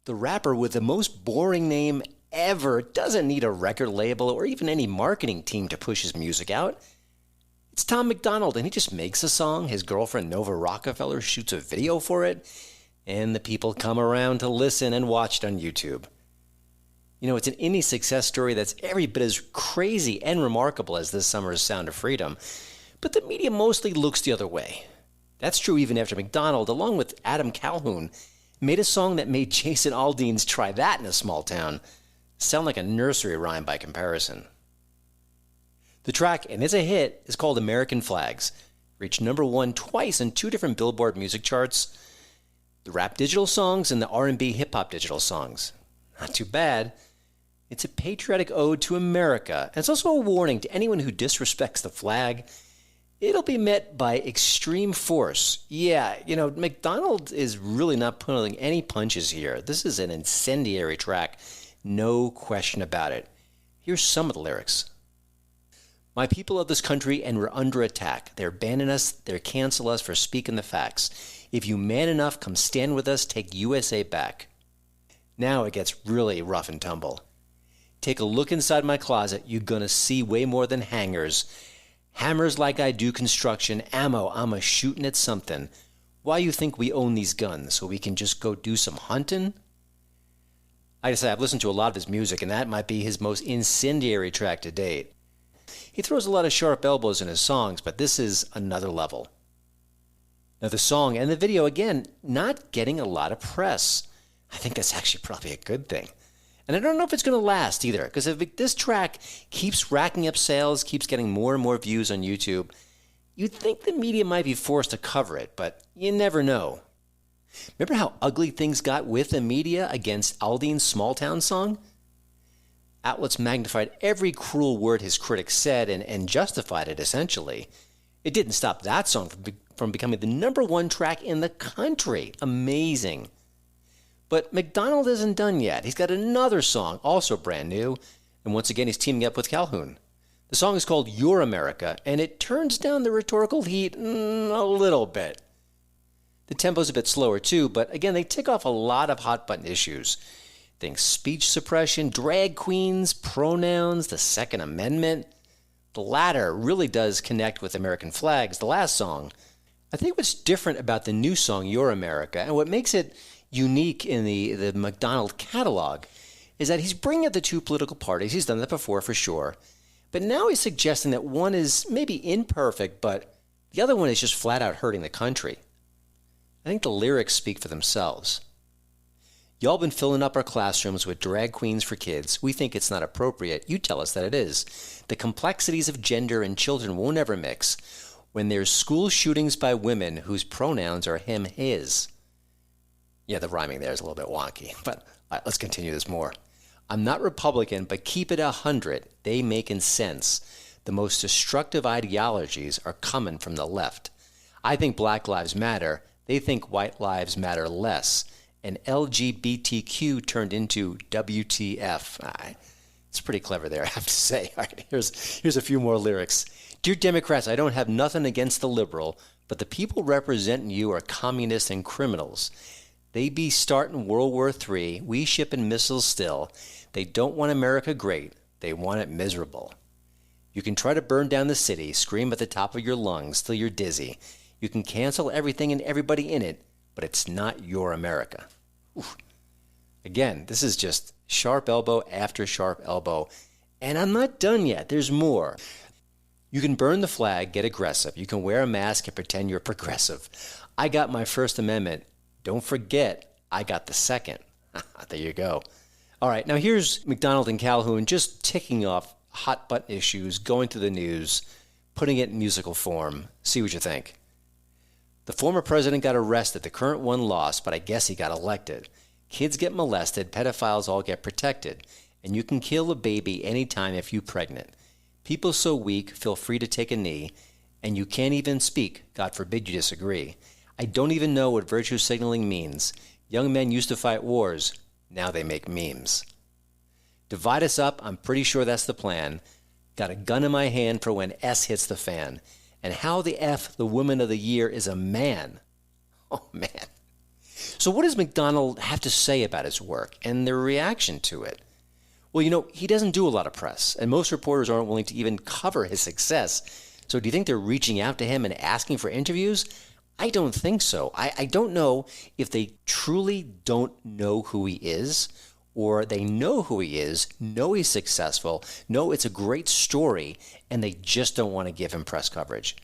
The rapper with the most boring name ever doesn't need a record label or even any marketing team to push his music out. It's Tom MacDonald, and he just makes a song. His girlfriend Nova Rockefeller shoots a video for it, and the people come around to listen and watch it on YouTube. You know, it's an indie success story that's every bit as crazy and remarkable as this summer's Sound of Freedom, but the media mostly looks the other way. That's true even after MacDonald, along with Adam Calhoun, made a song that made Jason Aldean's Try That in a Small Town sound like a nursery rhyme by comparison. The track, and it's a hit, is called American Flags. Reached number 1 twice in 2 different Billboard music charts, the rap digital songs and the R&B hip-hop digital songs. Not too bad. It's a patriotic ode to America, and it's also a warning to anyone who disrespects the flag. It'll be met by extreme force. Yeah, MacDonald is really not pulling any punches here. This is an incendiary track, no question about it. Here's some of the lyrics. My people of this country, and we're under attack. They're banning us, they're cancel us for speaking the facts. If you man enough, come stand with us, take USA back. Now it gets really rough and tumble. Take a look inside my closet, you're gonna see way more than hangers. Hammers like I do construction, ammo, I'm a-shooting at something. Why you think we own these guns, so we can just go do some hunting? Like I said, I've listened to a lot of his music, and that might be his most incendiary track to date. He throws a lot of sharp elbows in his songs, but this is another level. Now the song and the video, again, not getting a lot of press. I think that's actually probably a good thing. And I don't know if it's going to last either, because if this track keeps racking up sales, keeps getting more and more views on YouTube, you'd think the media might be forced to cover it, but you never know. Remember how ugly things got with the media against Aldean's Small Town song? Outlets magnified every cruel word his critics said and justified it, essentially. It didn't stop that song from becoming the number 1 track in the country. Amazing. But MacDonald isn't done yet. He's got another song, also brand new, and once again he's teaming up with Calhoun. The song is called Your America, and it turns down the rhetorical heat a little bit. The tempo's a bit slower too, but again they tick off a lot of hot-button issues. Things speech suppression, drag queens, pronouns, the Second Amendment. The latter really does connect with American flags, the last song. I think what's different about the new song, Your America, and what makes it unique in the MacDonald catalog, is that he's bringing up the 2 political parties. He's done that before for sure. But now he's suggesting that one is maybe imperfect, but the other one is just flat out hurting the country. I think the lyrics speak for themselves. Y'all been filling up our classrooms with drag queens for kids. We think it's not appropriate. You tell us that it is. The complexities of gender and children won't ever mix. When there's school shootings by women whose pronouns are him, his. Yeah, the rhyming there is a little bit wonky, but all right, let's continue this more. I'm not Republican, but keep it 100. They making sense. The most destructive ideologies are coming from the left. I think Black Lives Matter. They think white lives matter less. And LGBTQ turned into WTF. It's pretty clever there, I have to say. All right, here's a few more lyrics. Dear Democrats, I don't have nothing against the liberal, but the people representing you are communists and criminals. They be starting World War III. We shipping missiles still. They don't want America great. They want it miserable. You can try to burn down the city, scream at the top of your lungs till you're dizzy. You can cancel everything and everybody in it, but it's not your America. Oof. Again, this is just sharp elbow after sharp elbow. And I'm not done yet. There's more. You can burn the flag, get aggressive. You can wear a mask and pretend you're progressive. I got my First Amendment. Don't forget, I got the second. There you go. All right, now here's MacDonald and Calhoun just ticking off hot-button issues, going through the news, putting it in musical form. See what you think. The former president got arrested. The current one lost, but I guess he got elected. Kids get molested. Pedophiles all get protected. And you can kill a baby anytime if you're pregnant. People so weak feel free to take a knee. And you can't even speak. God forbid you disagree. I don't even know what virtue signaling means. Young men used to fight wars. Now they make memes. Divide us up. I'm pretty sure that's the plan. Got a gun in my hand for when S hits the fan. And how the F the woman of the year is a man. Oh, man. So what does MacDonald have to say about his work and their reaction to it? Well, he doesn't do a lot of press, and most reporters aren't willing to even cover his success. So do you think they're reaching out to him and asking for interviews? I don't think so. I don't know if they truly don't know who he is, or they know who he is, know he's successful, know it's a great story, and they just don't want to give him press coverage.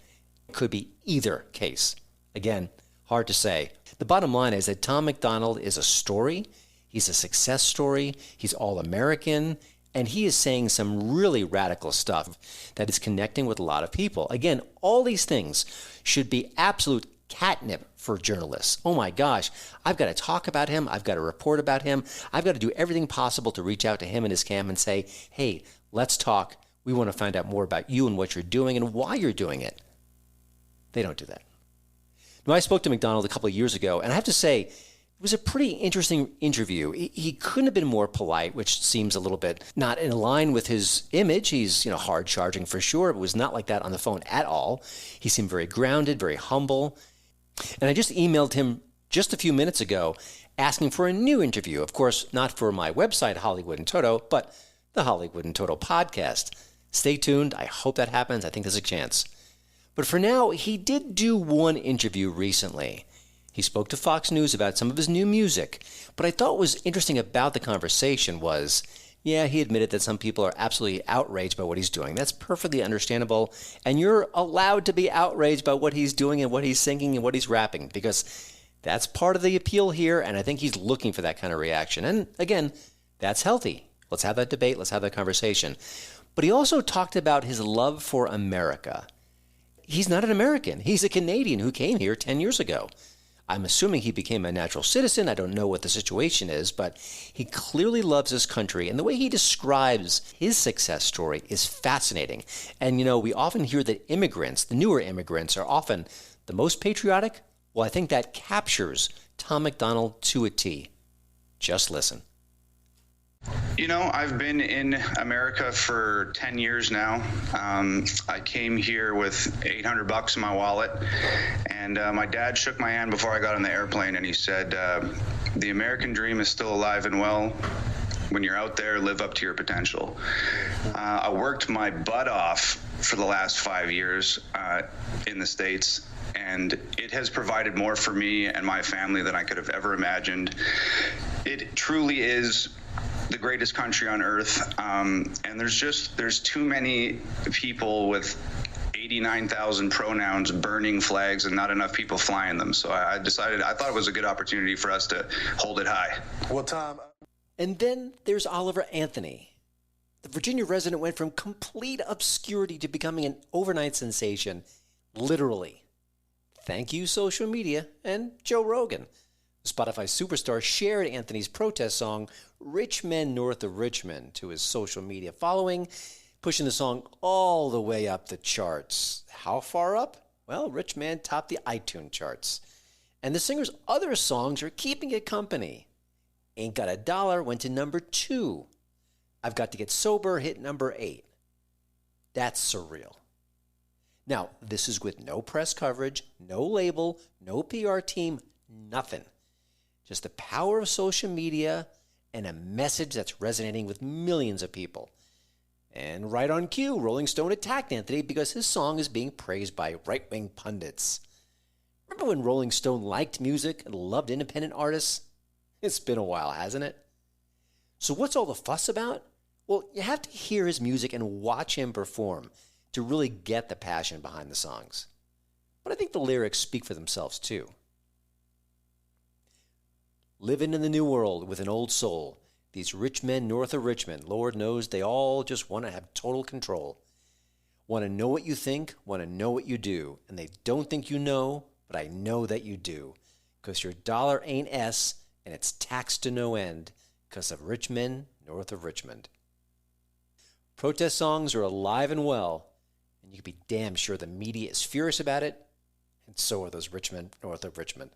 It could be either case. Again, hard to say. The bottom line is that Tom MacDonald is a story. He's a success story. He's all-American. And he is saying some really radical stuff that is connecting with a lot of people. Again, all these things should be absolute catnip for journalists. Oh my gosh, I've got to talk about him. I've got to report about him. I've got to do everything possible to reach out to him and his camp and say, hey, let's talk. We want to find out more about you and what you're doing and why you're doing it. They don't do that. Now, I spoke to MacDonald a couple of years ago, and I have to say, it was a pretty interesting interview. He couldn't have been more polite, which seems a little bit not in line with his image. He's, hard charging for sure, but was not like that on the phone at all. He seemed very grounded, very humble. And I just emailed him just a few minutes ago asking for a new interview. Of course, not for my website, Hollywood in Toto, but the Hollywood in Toto podcast. Stay tuned. I hope that happens. I think there's a chance. But for now, he did do one interview recently. He spoke to Fox News about some of his new music. What I thought was interesting about the conversation was, he admitted that some people are absolutely outraged by what he's doing. That's perfectly understandable. And you're allowed to be outraged by what he's doing and what he's singing and what he's rapping, because that's part of the appeal here. And I think he's looking for that kind of reaction. And again, that's healthy. Let's have that debate. Let's have that conversation. But he also talked about his love for America. He's not an American. He's a Canadian who came here 10 years ago. I'm assuming he became a natural citizen. I don't know what the situation is, but he clearly loves his country. And the way he describes his success story is fascinating. And, we often hear that immigrants, the newer immigrants, are often the most patriotic. Well, I think that captures Tom MacDonald to a T. Just listen. I've been in America for 10 years now. I came here with $800 in my wallet, and my dad shook my hand before I got on the airplane, and he said, the American dream is still alive and well. When you're out there, live up to your potential. I worked my butt off for the last 5 years in the States, and it has provided more for me and my family than I could have ever imagined. It truly is the greatest country on earth, and there's too many people with 89,000 pronouns burning flags and not enough people flying them. So I thought it was a good opportunity for us to hold it high. Well, Tom. And then there's Oliver Anthony. The Virginia resident went from complete obscurity to becoming an overnight sensation, literally. Thank you, social media and Joe Rogan. Spotify superstar shared Anthony's protest song, Rich Men North of Richmond, to his social media following, pushing the song all the way up the charts. How far up? Well, Rich Man topped the iTunes charts. And the singer's other songs are keeping it company. Ain't Got a Dollar went to number 2. I've Got to Get Sober hit number 8. That's surreal. Now, this is with no press coverage, no label, no PR team, nothing. Just the power of social media and a message that's resonating with millions of people. And right on cue, Rolling Stone attacked Anthony because his song is being praised by right-wing pundits. Remember when Rolling Stone liked music and loved independent artists? It's been a while, hasn't it? So what's all the fuss about? Well, you have to hear his music and watch him perform to really get the passion behind the songs. But I think the lyrics speak for themselves too. Living in the new world with an old soul. These rich men north of Richmond, Lord knows they all just want to have total control. Want to know what you think, want to know what you do. And they don't think you know, but I know that you do. Because your dollar ain't S, and it's taxed to no end because of rich men north of Richmond. Protest songs are alive and well, and you can be damn sure the media is furious about it, and so are those rich men north of Richmond.